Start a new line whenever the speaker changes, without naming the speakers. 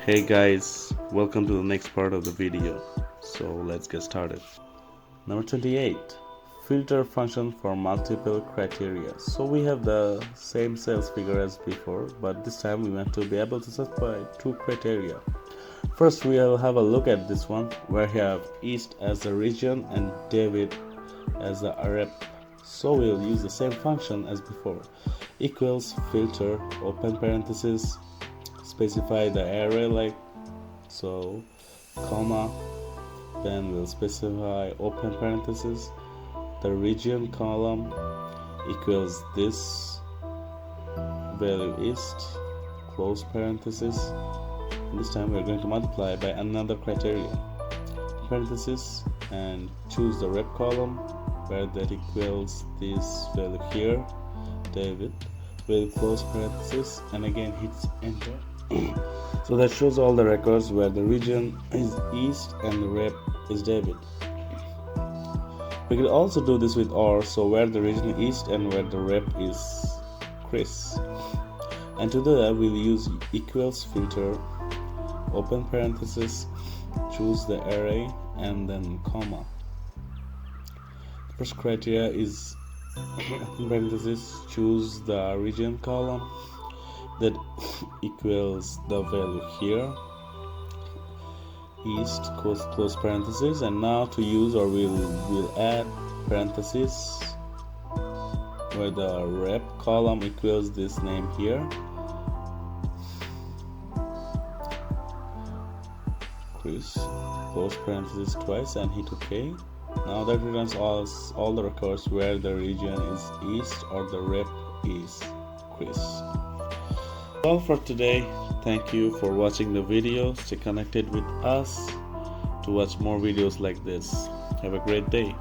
Hey guys, welcome to the next part of the video. So let's get started. Number 28, filter function for multiple criteria. So we have the same sales figure as before, but this time we want to be able to satisfy two criteria. First, we'll have a look at this one where we have East as the region and David as the rep. So we'll use the same function as before, equals filter open parenthesis, specify the array like so, comma, then we'll specify open parenthesis, the region column equals this value East, close parenthesis. This time we're going to multiply by another criterion, parenthesis, and choose the rep column where that equals this value here, David, will close parenthesis, and again hits enter. So that shows all the records where the region is East and the rep is David. We can also do this with OR, so where the region is East and where the rep is Chris. And to do that, we'll use equals filter, open parenthesis, choose the array, and then comma. The first criteria is open parenthesis, choose the region column that equals the value here, East, close parenthesis, and now to use, or we'll add parenthesis where the rep column equals this name here, Chris, close parenthesis twice, and hit OK. Now that returns all the records where the region is East or the rep is Chris. That's all for today. Thank you for watching the video. Stay connected with us to watch more videos like this. Have a great day.